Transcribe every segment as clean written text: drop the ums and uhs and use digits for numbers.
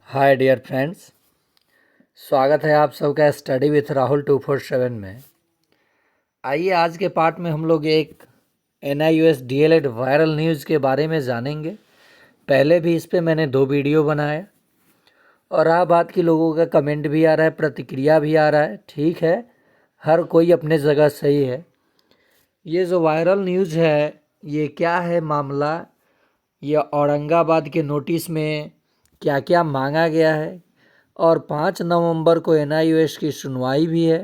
Hi dear friends, स्वागत है आप सबका स्टडी विथ राहुल 247 में। आइए आज के पार्ट में हम लोग एक NIUS DLED वायरल न्यूज़ के बारे में जानेंगे। पहले भी इस पे मैंने 2 वीडियो बनाया और रहा बात की लोगों का कमेंट भी आ रहा है, प्रतिक्रिया भी आ रहा है। ठीक है, हर कोई अपने जगह सही है। ये जो वायरल न्यूज़ है ये क्या है मामला, ये औरंगाबाद के नोटिस में क्या क्या मांगा गया है और 5 नवंबर को NIUS की सुनवाई भी है।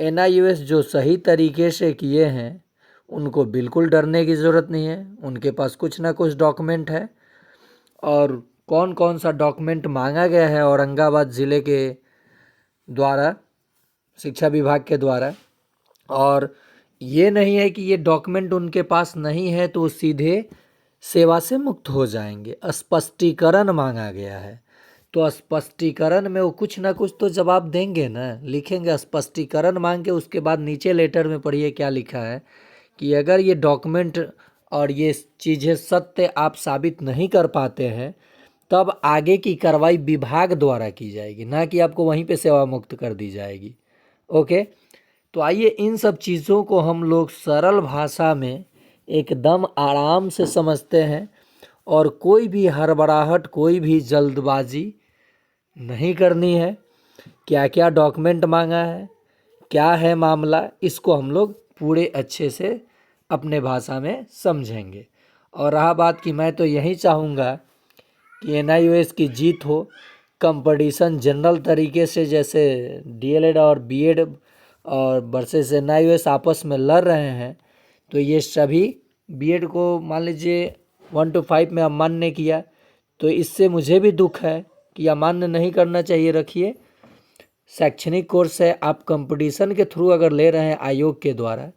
NIUS जो सही तरीके से किए हैं उनको बिल्कुल डरने की ज़रूरत नहीं है। उनके पास कुछ ना कुछ डॉक्यूमेंट है और कौन कौन सा डॉक्यूमेंट मांगा गया है औरंगाबाद ज़िले के द्वारा, शिक्षा विभाग के द्वारा। और ये नहीं है कि ये डॉक्यूमेंट उनके पास नहीं है तो सीधे सेवा से मुक्त हो जाएंगे। स्पष्टीकरण मांगा गया है तो स्पष्टीकरण में वो कुछ ना कुछ तो जवाब देंगे ना, लिखेंगे स्पष्टीकरण मांग के। उसके बाद नीचे लेटर में पढ़िए क्या लिखा है कि अगर ये डॉक्यूमेंट और ये चीज़ें सत्य आप साबित नहीं कर पाते हैं तब आगे की कार्रवाई विभाग द्वारा की जाएगी, ना कि आपको वहीं पे सेवा मुक्त कर दी जाएगी। ओके, तो आइए इन सब चीज़ों को हम लोग सरल भाषा में एकदम आराम से समझते हैं और कोई भी हड़बड़ाहट, कोई भी जल्दबाजी नहीं करनी है। क्या क्या डॉक्यूमेंट मांगा है, क्या है मामला, इसको हम लोग पूरे अच्छे से अपने भाषा में समझेंगे। और रहा बात कि मैं तो यही चाहूँगा कि NIUS की जीत हो। कंपटीशन जनरल तरीके से जैसे DLED और BEd और वर्सेस NIUS आपस में लड़ रहे हैं तो ये सभी BEd को मान लीजिए 1 to 5 में अमान्य किया, तो इससे मुझे भी दुख है कि अमान्य नहीं करना चाहिए। रखिए, शैक्षणिक कोर्स है, आप कंपटीशन के थ्रू अगर ले रहे हैं आयोग के द्वारा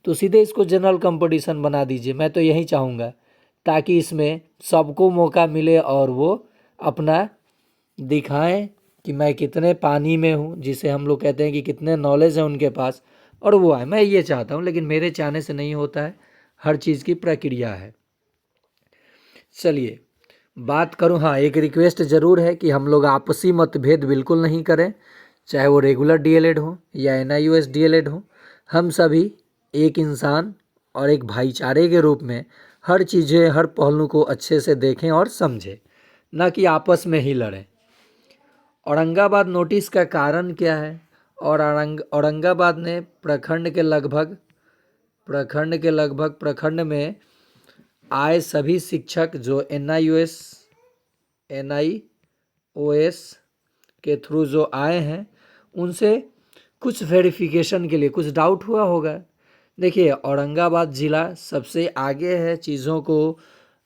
तो सीधे इसको जनरल कंपटीशन बना दीजिए। मैं तो यही चाहूँगा ताकि इसमें सबको मौका मिले और वो अपना दिखाएं कि मैं कितने पानी में हूँ, जिसे हम लोग कहते हैं कि कितने नॉलेज है उनके पास, और वो आए। मैं ये चाहता हूँ, लेकिन मेरे चाहने से नहीं होता है, हर चीज़ की प्रक्रिया है। चलिए बात करूँ, हाँ एक रिक्वेस्ट ज़रूर है कि हम लोग आपसी मतभेद बिल्कुल नहीं करें, चाहे वो रेगुलर DLED हो या NIUS DLED हो। हम सभी एक इंसान और एक भाईचारे के रूप में हर चीज़ें, हर पहलू को अच्छे से देखें और समझें, ना कि आपस में ही लड़ें। औरंगाबाद नोटिस का कारण क्या है? और औरंगाबाद ने प्रखंड में आए सभी शिक्षक जो NIOS के थ्रू जो आए हैं उनसे कुछ वेरिफिकेशन के लिए कुछ डाउट हुआ होगा। देखिए, औरंगाबाद ज़िला सबसे आगे है चीज़ों को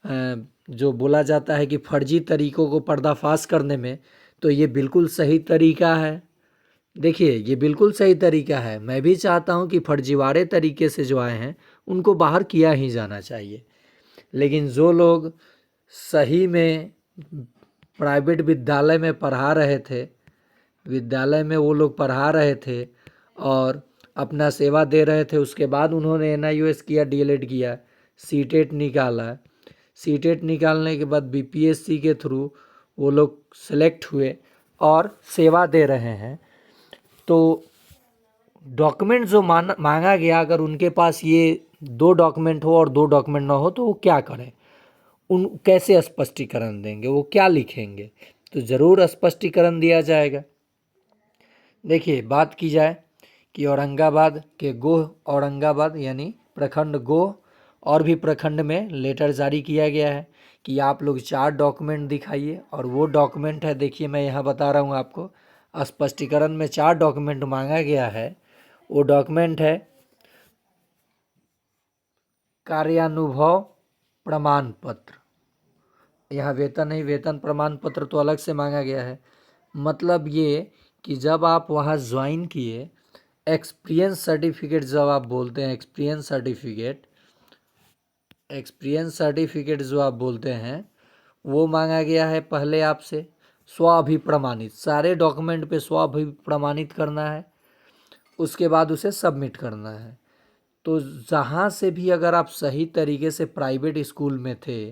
जो बोला जाता है कि फर्जी तरीक़ों को पर्दाफाश करने में, तो ये बिल्कुल सही तरीका है। देखिए, ये बिल्कुल सही तरीका है। मैं भी चाहता हूँ कि फर्जीवाड़े तरीके से जो आए हैं उनको बाहर किया ही जाना चाहिए। लेकिन जो लोग सही में प्राइवेट विद्यालय में पढ़ा रहे थे, विद्यालय में वो लोग पढ़ा रहे थे और अपना सेवा दे रहे थे, उसके बाद उन्होंने NIUS किया, DLED किया, सीटेट निकाला, सीटेट निकालने के बाद BPSC के थ्रू वो लोग सेलेक्ट हुए और सेवा दे रहे हैं। तो डॉक्यूमेंट जो मांगा गया, अगर उनके पास ये 2 डॉक्यूमेंट हो और 2 डॉक्यूमेंट ना हो तो वो क्या करें, उन कैसे स्पष्टीकरण देंगे, वो क्या लिखेंगे? तो ज़रूर स्पष्टीकरण दिया जाएगा। देखिए, बात की जाए कि औरंगाबाद के गोह औरंगाबाद यानी प्रखंड गोह और भी प्रखंड में लेटर जारी किया गया है कि आप लोग 4 डॉक्यूमेंट दिखाइए। और वो डॉक्यूमेंट है, देखिए मैं यहाँ बता रहा हूँ आपको, स्पष्टीकरण में 4 डॉक्यूमेंट मांगा गया है। वो डॉक्यूमेंट है कार्यानुभव प्रमाण पत्र, यहाँ वेतन नहीं, वेतन प्रमाण पत्र तो अलग से मांगा गया है। मतलब ये कि जब आप वहाँ ज्वाइन किए, एक्सपीरियंस सर्टिफिकेट जब आप बोलते हैं, एक्सपीरियंस सर्टिफिकेट जो आप बोलते हैं वो मांगा गया है पहले आपसे। स्वाभिप्रमाणित, सारे डॉक्यूमेंट पे स्वाभिप्रमाणित करना है, उसके बाद उसे सबमिट करना है। तो जहाँ से भी अगर आप सही तरीके से प्राइवेट स्कूल में थे,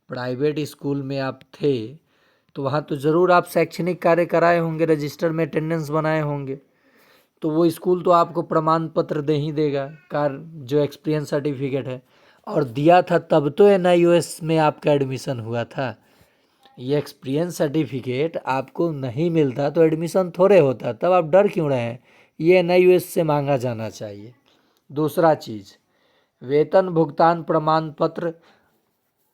प्राइवेट स्कूल में आप थे, तो वहाँ तो ज़रूर आप शैक्षणिक कार्य कराए होंगे, रजिस्टर में अटेंडेंस बनाए होंगे, तो वो स्कूल तो आपको प्रमाण पत्र दे ही देगा, कार जो एक्सपीरियंस सर्टिफिकेट है। और दिया था तब तो NIOS में आपका एडमिशन हुआ था। ये एक्सपीरियंस सर्टिफिकेट आपको नहीं मिलता तो एडमिशन थोड़े होता, तब आप डर क्यों रहे हैं? ये NIOS से मांगा जाना चाहिए। दूसरा चीज़, वेतन भुगतान प्रमाण पत्र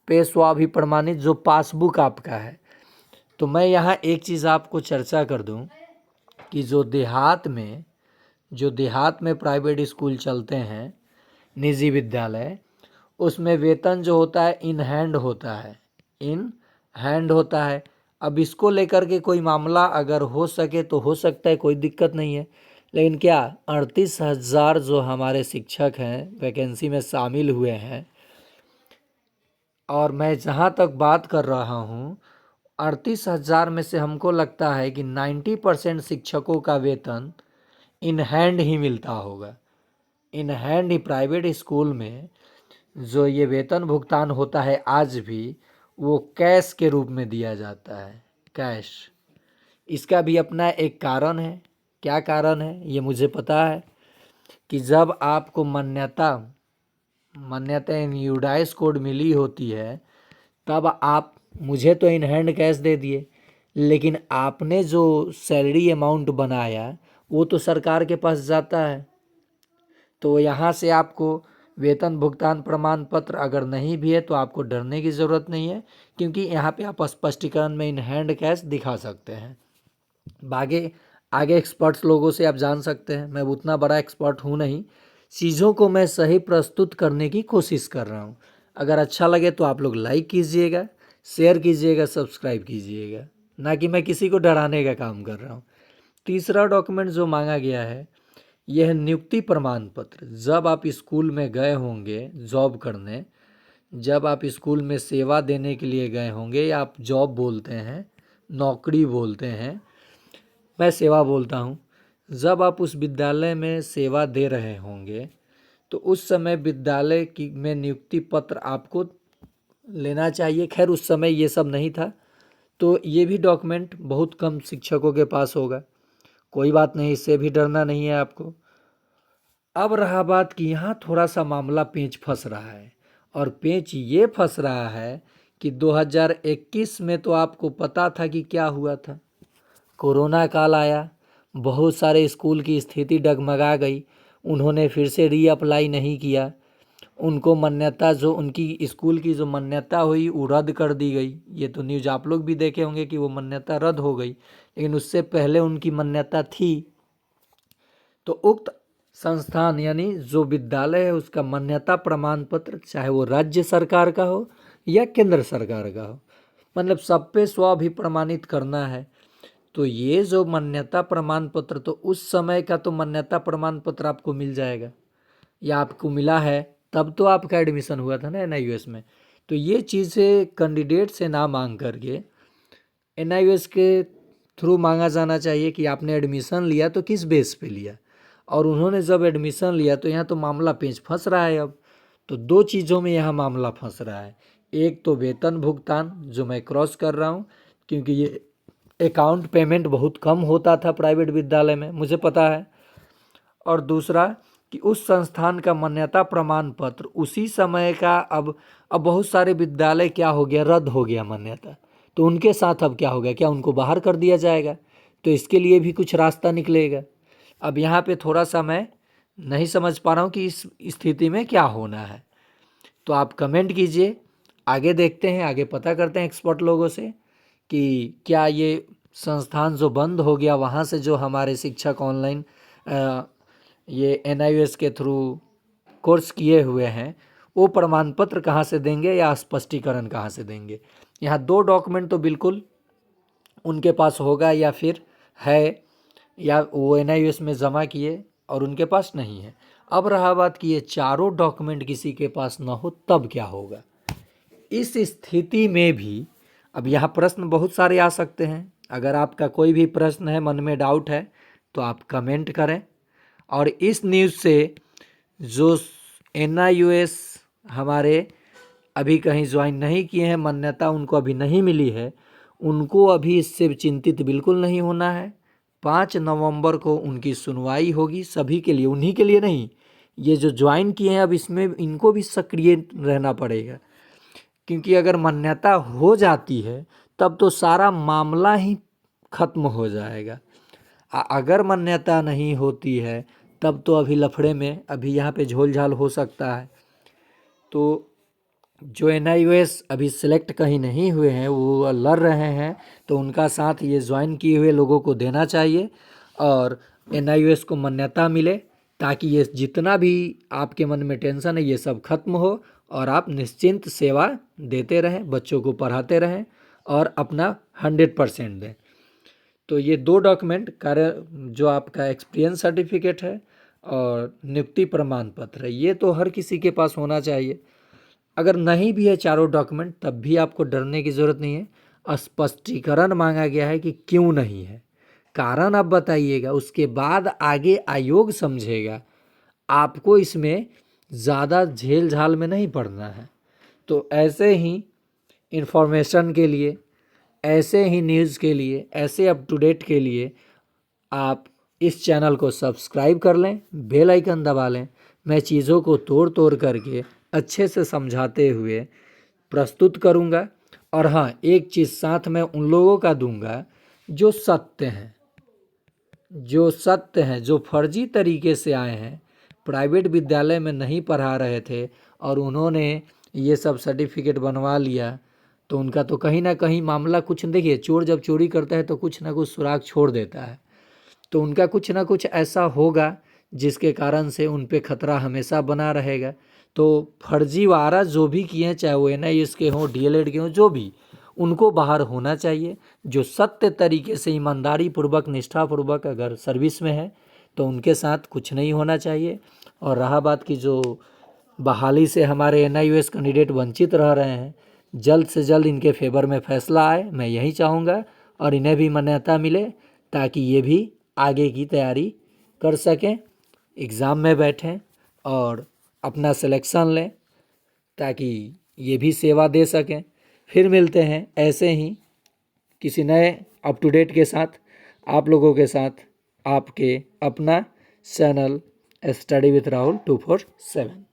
पे स्वाभिप्रमाणित जो पासबुक आपका है। तो मैं यहाँ एक चीज़ आपको चर्चा कर दूँ कि जो देहात में प्राइवेट स्कूल चलते हैं, निजी विद्यालय, उसमें वेतन जो होता है इन हैंड होता है। अब इसको लेकर के कोई मामला अगर हो सके तो हो सकता है, कोई दिक्कत नहीं है। लेकिन क्या 38,000 जो हमारे शिक्षक हैं वैकेंसी में शामिल हुए हैं, और मैं जहाँ तक बात कर रहा हूँ 38,000 में से हमको लगता है कि 90% शिक्षकों का वेतन इन हैंड ही मिलता होगा। In hand he private school में जो ये वेतन भुगतान होता है आज भी, वो कैश के रूप में दिया जाता है, कैश। इसका भी अपना एक कारण है। क्या कारण है ये मुझे पता है कि जब आपको मान्यता इन यूडाइस कोड मिली होती है, तब आप मुझे तो इन हैंड कैश दे दिए, लेकिन आपने जो सैलरी अमाउंट बनाया वो तो सरकार के पास जाता है। तो यहाँ से आपको वेतन भुगतान प्रमाण पत्र अगर नहीं भी है तो आपको डरने की ज़रूरत नहीं है, क्योंकि यहाँ पे आप स्पष्टीकरण में इन हैंड कैश दिखा सकते हैं। आगे एक्सपर्ट्स लोगों से आप जान सकते हैं। मैं उतना बड़ा एक्सपर्ट हूँ नहीं, चीज़ों को मैं सही प्रस्तुत करने की कोशिश कर रहा हूँ। अगर अच्छा लगे तो आप लोग लाइक कीजिएगा, शेयर कीजिएगा, सब्सक्राइब कीजिएगा, ना कि मैं किसी को डराने का काम कर रहा हूँ। तीसरा डॉक्यूमेंट जो मांगा गया है यह है नियुक्ति प्रमाण पत्र। जब आप स्कूल में गए होंगे जॉब करने, जब आप स्कूल में सेवा देने के लिए गए होंगे, या आप जॉब बोलते हैं, नौकरी बोलते हैं, मैं सेवा बोलता हूँ, जब आप उस विद्यालय में सेवा दे रहे होंगे तो उस समय विद्यालय की में नियुक्ति पत्र आपको लेना चाहिए। खैर उस समय ये सब नहीं था, तो ये भी डॉक्यूमेंट बहुत कम शिक्षकों के पास होगा। कोई बात नहीं, इससे भी डरना नहीं है आपको। अब रहा बात कि यहाँ थोड़ा सा मामला पेंच फंस रहा है, और पेंच ये फंस रहा है कि 2021 में तो आपको पता था कि क्या हुआ था। कोरोना काल आया, बहुत सारे स्कूल की स्थिति डगमगा गई, उन्होंने फिर से रीअप्लाई नहीं किया, उनको मान्यता जो उनकी स्कूल की जो मान्यता हुई वो रद्द कर दी गई। ये तो न्यूज़ आप लोग भी देखे होंगे कि वो मान्यता रद्द हो गई, लेकिन उससे पहले उनकी मान्यता थी। तो उक्त संस्थान यानी जो विद्यालय है उसका मान्यता प्रमाण पत्र, चाहे वो राज्य सरकार का हो या केंद्र सरकार का हो, मतलब सब पे स्वाभिप्रमाणित करना है। तो ये जो मान्यता प्रमाण पत्र, तो उस समय का तो मान्यता प्रमाण पत्र आपको मिल जाएगा, या आपको मिला है, तब तो आपका एडमिशन हुआ था ना NIOS में। तो ये चीज़ें कैंडिडेट से ना मांग करके NIOS के थ्रू मांगा जाना चाहिए कि आपने एडमिशन लिया तो किस बेस पे लिया। और उन्होंने जब एडमिशन लिया तो यहाँ तो मामला पेंच फंस रहा है। अब तो दो चीज़ों में यहाँ मामला फंस रहा है, एक तो वेतन भुगतान जो मैं क्रॉस कर रहा हूँ, क्योंकि ये अकाउंट पेमेंट बहुत कम होता था प्राइवेट विद्यालय में, मुझे पता है। और दूसरा कि उस संस्थान का मान्यता प्रमाण पत्र उसी समय का, अब बहुत सारे विद्यालय क्या हो गया, रद्द हो गया मान्यता, तो उनके साथ अब क्या हो गया, क्या उनको बाहर कर दिया जाएगा? तो इसके लिए भी कुछ रास्ता निकलेगा। अब यहाँ पे थोड़ा सा मैं नहीं समझ पा रहा हूँ कि इस स्थिति में क्या होना है। तो आप कमेंट कीजिए, आगे देखते हैं, आगे पता करते हैं एक्सपर्ट लोगों से कि क्या ये संस्थान जो बंद हो गया वहाँ से जो हमारे शिक्षक ऑनलाइन ये NIOS के थ्रू कोर्स किए हुए हैं, वो प्रमाण पत्र कहाँ से देंगे या स्पष्टीकरण कहाँ से देंगे। यहाँ दो डॉक्यूमेंट तो बिल्कुल उनके पास होगा, या फिर है, या वो NIOS में जमा किए और उनके पास नहीं है। अब रहा बात कि ये चारों डॉक्यूमेंट किसी के पास ना हो तब क्या होगा। इस स्थिति में भी अब यहाँ प्रश्न बहुत सारे आ सकते हैं। अगर आपका कोई भी प्रश्न है, मन में डाउट है, तो आप कमेंट करें। और इस न्यूज़ से जो NIOS हमारे अभी कहीं ज्वाइन नहीं किए हैं, मान्यता उनको अभी नहीं मिली है, उनको अभी इससे चिंतित बिल्कुल नहीं होना है। 5 नवंबर को उनकी सुनवाई होगी, सभी के लिए, उन्हीं के लिए नहीं। ये जो ज्वाइन किए हैं अब इसमें इनको भी सक्रिय रहना पड़ेगा, क्योंकि अगर मान्यता हो जाती है तब तो सारा मामला ही खत्म हो जाएगा। अगर मान्यता नहीं होती है तब तो अभी लफड़े में अभी यहाँ पे झोल झाल हो सकता है। तो जो NIOS अभी सिलेक्ट कहीं नहीं हुए हैं वो लड़ रहे हैं, तो उनका साथ ये ज्वाइन किए हुए लोगों को देना चाहिए और NIOS को मान्यता मिले, ताकि ये जितना भी आपके मन में टेंशन है ये सब खत्म हो और आप निश्चिंत सेवा देते रहें, बच्चों को पढ़ाते रहें और अपना 100% दें। तो ये 2 डॉक्यूमेंट, कार्य जो आपका एक्सपीरियंस सर्टिफिकेट है और नियुक्ति प्रमाण पत्र है, ये तो हर किसी के पास होना चाहिए। अगर नहीं भी है चारों डॉक्यूमेंट तब भी आपको डरने की ज़रूरत नहीं है। स्पष्टीकरण मांगा गया है कि क्यों नहीं है, कारण आप बताइएगा, उसके बाद आगे आयोग समझेगा। आपको इसमें ज़्यादा झेल झाल में नहीं पड़ना है। तो ऐसे ही इन्फॉर्मेशन के लिए, ऐसे ही न्यूज़ के लिए, ऐसे अप टू डेट के लिए आप इस चैनल को सब्सक्राइब कर लें, बेल आइकन दबा लें। मैं चीज़ों को तोड़ तोड़ करके अच्छे से समझाते हुए प्रस्तुत करूंगा। और हाँ, एक चीज़ साथ में उन लोगों का दूंगा जो सत्य हैं, जो फर्जी तरीके से आए हैं, प्राइवेट विद्यालय में नहीं पढ़ा रहे थे और उन्होंने ये सब सर्टिफिकेट बनवा लिया, तो उनका तो कहीं ना कहीं मामला कुछ, देखिए चोर जब चोरी करता है तो कुछ ना कुछ सुराग छोड़ देता है, तो उनका कुछ ना कुछ ऐसा होगा जिसके कारण से उन पे खतरा हमेशा बना रहेगा। तो फर्जीवाड़ा जो भी किए हैं, चाहे वो NIOS के हों, DLED के हों, जो भी, उनको बाहर होना चाहिए। जो सत्य तरीके से ईमानदारी पूर्वक, निष्ठापूर्वक अगर सर्विस में है तो उनके साथ कुछ नहीं होना चाहिए। और रहा बात की जो बहाली से हमारे NIOS कैंडिडेट वंचित रह रहे हैं, जल्द से जल्द इनके फेवर में फैसला आए, मैं यही चाहूँगा, और इन्हें भी मान्यता मिले ताकि ये भी आगे की तैयारी कर सकें, एग्ज़ाम में बैठें और अपना सिलेक्शन लें, ताकि ये भी सेवा दे सकें। फिर मिलते हैं ऐसे ही किसी नए अप टू डेट के साथ, आप लोगों के साथ, आपके अपना चैनल स्टडी विथ राहुल 247।